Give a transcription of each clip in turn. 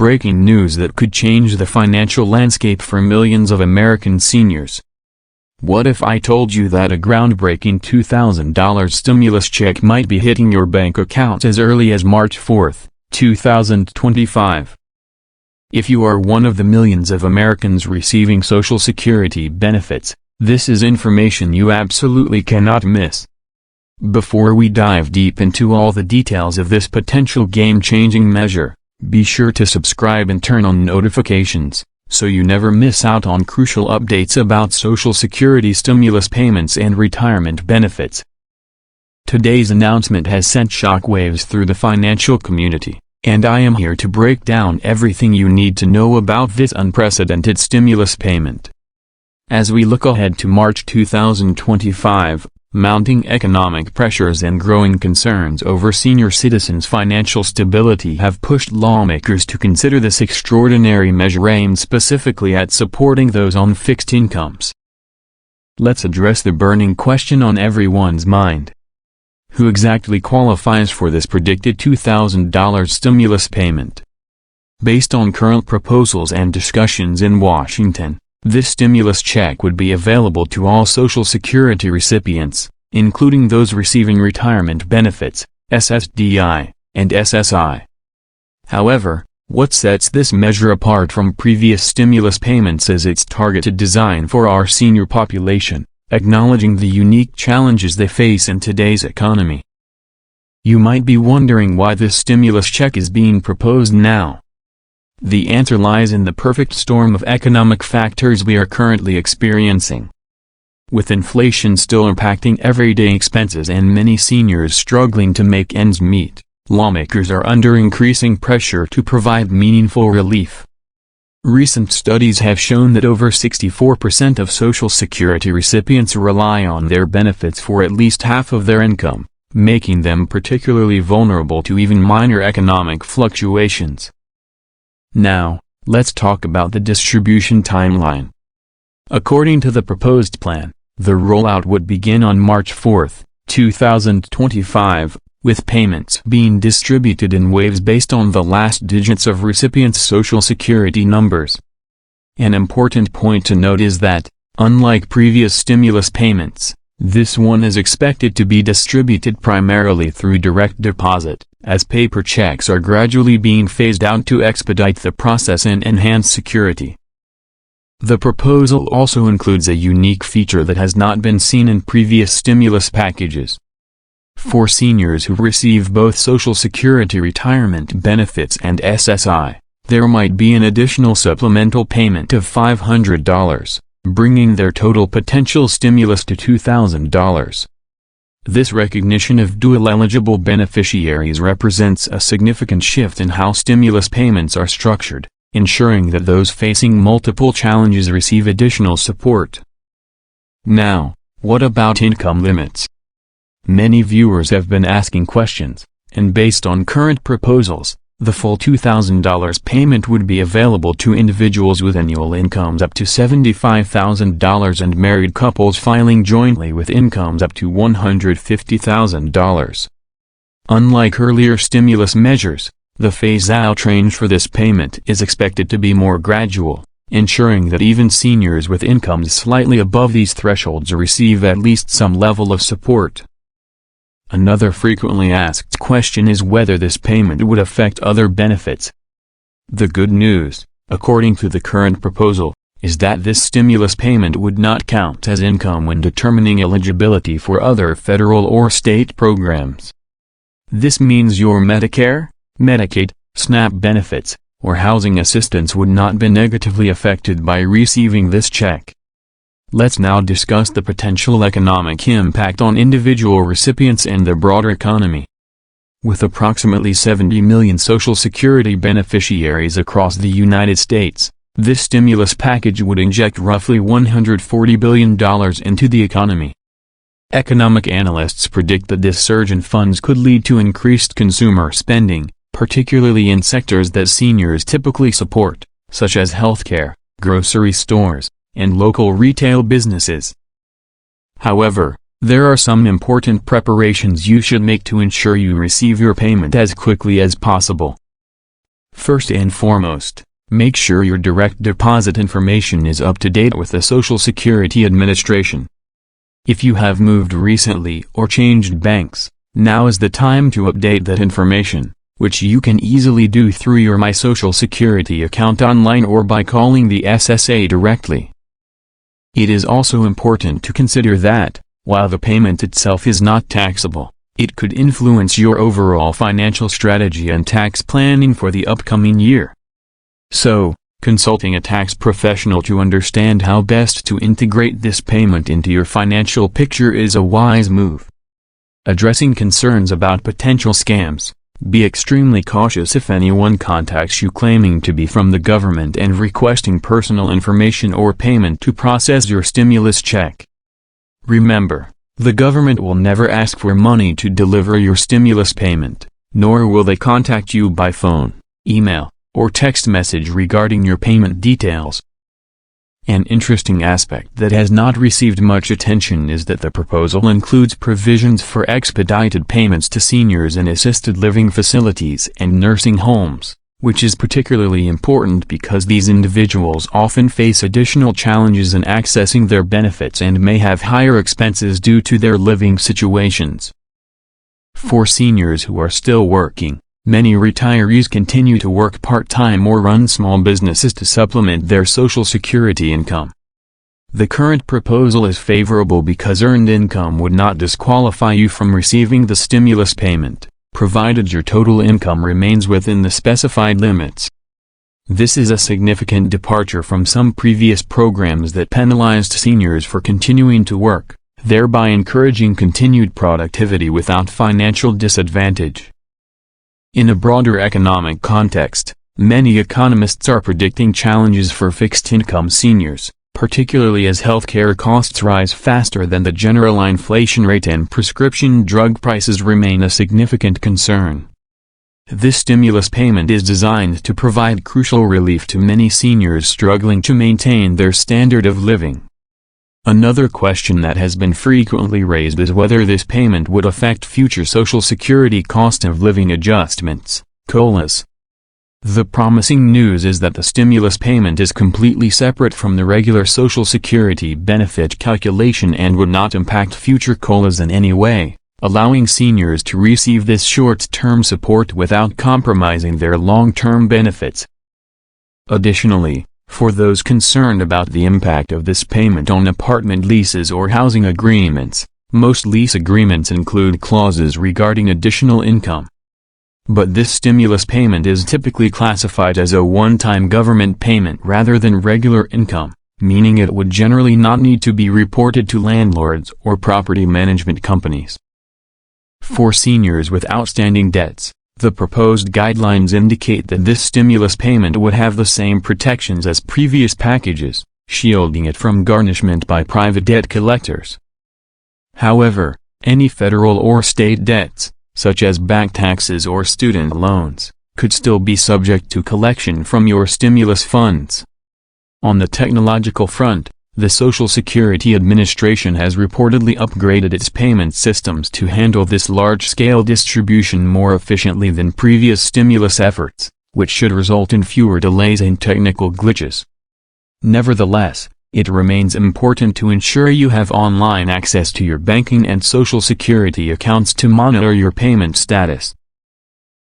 breaking news that could change the financial landscape for millions of American seniors. What if I told you that a groundbreaking $2,000 stimulus check might be hitting your bank account as early as March 4, 2025? If you are one of the millions of Americans receiving Social Security benefits, this is information you absolutely cannot miss. Before we dive deep into all the details of this potential game-changing measure, be sure to subscribe and turn on notifications, so you never miss out on crucial updates about Social Security stimulus payments and retirement benefits. Today's announcement has sent shockwaves through the financial community, and I am here to break down everything you need to know about this unprecedented stimulus payment. As we look ahead to March 2025, mounting economic pressures and growing concerns over senior citizens' financial stability have pushed lawmakers to consider this extraordinary measure aimed specifically at supporting those on fixed incomes. Let's address the burning question on everyone's mind. Who exactly qualifies for this predicted $2,000 stimulus payment? Based on current proposals and discussions in Washington, this stimulus check would be available to all Social Security recipients, including those receiving retirement benefits, SSDI, and SSI. However, what sets this measure apart from previous stimulus payments is its targeted design for our senior population, acknowledging the unique challenges they face in today's economy. You might be wondering why this stimulus check is being proposed now. The answer lies in the perfect storm of economic factors we are currently experiencing. With inflation still impacting everyday expenses and many seniors struggling to make ends meet, lawmakers are under increasing pressure to provide meaningful relief. Recent studies have shown that over 64% of Social Security recipients rely on their benefits for at least half of their income, making them particularly vulnerable to even minor economic fluctuations. Now, let's talk about the distribution timeline. According to the proposed plan, the rollout would begin on March 4, 2025, with payments being distributed in waves based on the last digits of recipients' Social Security numbers. An important point to note is that, unlike previous stimulus payments, this one is expected to be distributed primarily through direct deposit, as paper checks are gradually being phased out to expedite the process and enhance security. The proposal also includes a unique feature that has not been seen in previous stimulus packages. For seniors who receive both Social Security retirement benefits and SSI, there might be an additional supplemental payment of $500, bringing their total potential stimulus to $2,000. This recognition of dual-eligible beneficiaries represents a significant shift in how stimulus payments are structured, ensuring that those facing multiple challenges receive additional support. Now, what about income limits? Many viewers have been asking questions, and based on current proposals, the full $2,000 payment would be available to individuals with annual incomes up to $75,000 and married couples filing jointly with incomes up to $150,000. Unlike earlier stimulus measures, the phase-out range for this payment is expected to be more gradual, ensuring that even seniors with incomes slightly above these thresholds receive at least some level of support. Another frequently asked question is whether this payment would affect other benefits. The good news, according to the current proposal, is that this stimulus payment would not count as income when determining eligibility for other federal or state programs. This means your Medicare, Medicaid, SNAP benefits, or housing assistance would not be negatively affected by receiving this check. Let's now discuss the potential economic impact on individual recipients and the broader economy. With approximately 70 million Social Security beneficiaries across the United States, this stimulus package would inject roughly $140 billion into the economy. Economic analysts predict that this surge in funds could lead to increased consumer spending, particularly in sectors that seniors typically support, such as healthcare, grocery stores, and local retail businesses. However, there are some important preparations you should make to ensure you receive your payment as quickly as possible. First and foremost, make sure your direct deposit information is up to date with the Social Security Administration. If you have moved recently or changed banks, now is the time to update that information, which you can easily do through your My Social Security account online or by calling the SSA directly. It is also important to consider that, while the payment itself is not taxable, it could influence your overall financial strategy and tax planning for the upcoming year. So, consulting a tax professional to understand how best to integrate this payment into your financial picture is a wise move. Addressing concerns about potential scams. Be extremely cautious if anyone contacts you claiming to be from the government and requesting personal information or payment to process your stimulus check. Remember, the government will never ask for money to deliver your stimulus payment, nor will they contact you by phone, email, or text message regarding your payment details. An interesting aspect that has not received much attention is that the proposal includes provisions for expedited payments to seniors in assisted living facilities and nursing homes, which is particularly important because these individuals often face additional challenges in accessing their benefits and may have higher expenses due to their living situations. For seniors who are still working, many retirees continue to work part-time or run small businesses to supplement their Social Security income. The current proposal is favorable because earned income would not disqualify you from receiving the stimulus payment, provided your total income remains within the specified limits. This is a significant departure from some previous programs that penalized seniors for continuing to work, thereby encouraging continued productivity without financial disadvantage. In a broader economic context, many economists are predicting challenges for fixed-income seniors, particularly as healthcare costs rise faster than the general inflation rate and prescription drug prices remain a significant concern. This stimulus payment is designed to provide crucial relief to many seniors struggling to maintain their standard of living. Another question that has been frequently raised is whether this payment would affect future Social Security cost of living adjustments, COLAs. The promising news is that the stimulus payment is completely separate from the regular Social Security benefit calculation and would not impact future COLAs in any way, allowing seniors to receive this short-term support without compromising their long-term benefits. Additionally, for those concerned about the impact of this payment on apartment leases or housing agreements, most lease agreements include clauses regarding additional income. But this stimulus payment is typically classified as a one-time government payment rather than regular income, meaning it would generally not need to be reported to landlords or property management companies. For seniors with outstanding debts, the proposed guidelines indicate that this stimulus payment would have the same protections as previous packages, shielding it from garnishment by private debt collectors. However, any federal or state debts, such as back taxes or student loans, could still be subject to collection from your stimulus funds. On the technological front, the Social Security Administration has reportedly upgraded its payment systems to handle this large-scale distribution more efficiently than previous stimulus efforts, which should result in fewer delays and technical glitches. Nevertheless, it remains important to ensure you have online access to your banking and Social Security accounts to monitor your payment status.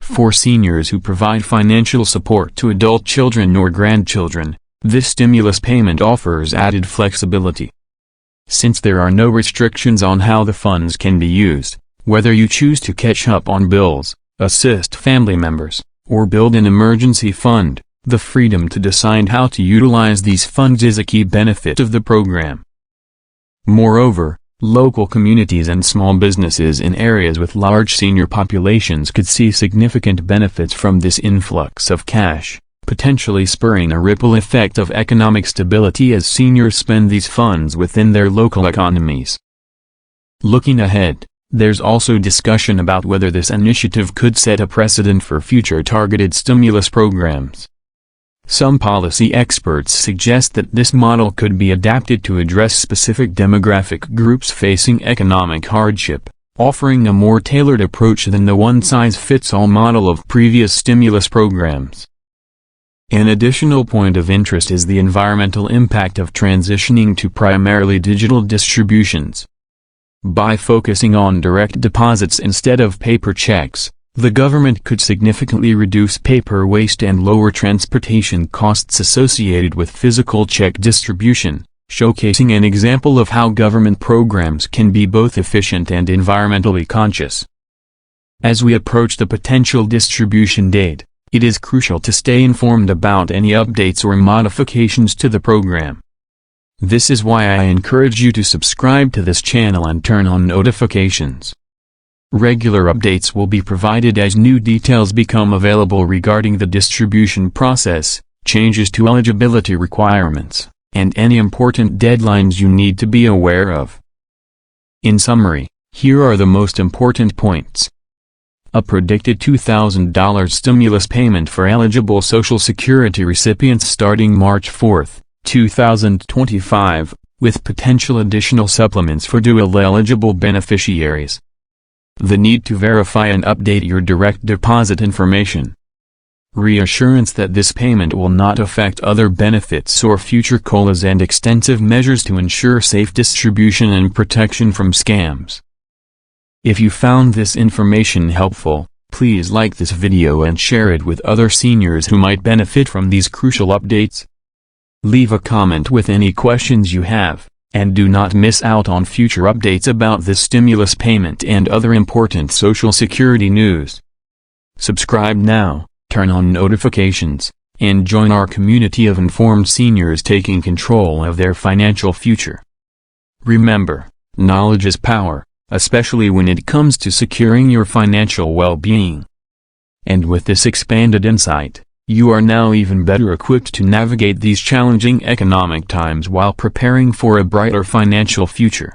For seniors who provide financial support to adult children or grandchildren, this stimulus payment offers added flexibility. Since there are no restrictions on how the funds can be used, whether you choose to catch up on bills, assist family members, or build an emergency fund, the freedom to decide how to utilize these funds is a key benefit of the program. Moreover, local communities and small businesses in areas with large senior populations could see significant benefits from this influx of cash, potentially spurring a ripple effect of economic stability as seniors spend these funds within their local economies. Looking ahead, there's also discussion about whether this initiative could set a precedent for future targeted stimulus programs. Some policy experts suggest that this model could be adapted to address specific demographic groups facing economic hardship, offering a more tailored approach than the one-size-fits-all model of previous stimulus programs. An additional point of interest is the environmental impact of transitioning to primarily digital distributions. By focusing on direct deposits instead of paper checks, the government could significantly reduce paper waste and lower transportation costs associated with physical check distribution, showcasing an example of how government programs can be both efficient and environmentally conscious. As we approach the potential distribution date, it is crucial to stay informed about any updates or modifications to the program. This is why I encourage you to subscribe to this channel and turn on notifications. Regular updates will be provided as new details become available regarding the distribution process, changes to eligibility requirements, and any important deadlines you need to be aware of. In summary, here are the most important points. A predicted $2,000 stimulus payment for eligible Social Security recipients starting March 4, 2025, with potential additional supplements for dual-eligible beneficiaries. The need to verify and update your direct deposit information. Reassurance that this payment will not affect other benefits or future COLAs, and extensive measures to ensure safe distribution and protection from scams. If you found this information helpful, please like this video and share it with other seniors who might benefit from these crucial updates. Leave a comment with any questions you have, and do not miss out on future updates about this stimulus payment and other important Social Security news. Subscribe now, turn on notifications, and join our community of informed seniors taking control of their financial future. Remember, knowledge is power, especially when it comes to securing your financial well-being. And with this expanded insight, you are now even better equipped to navigate these challenging economic times while preparing for a brighter financial future.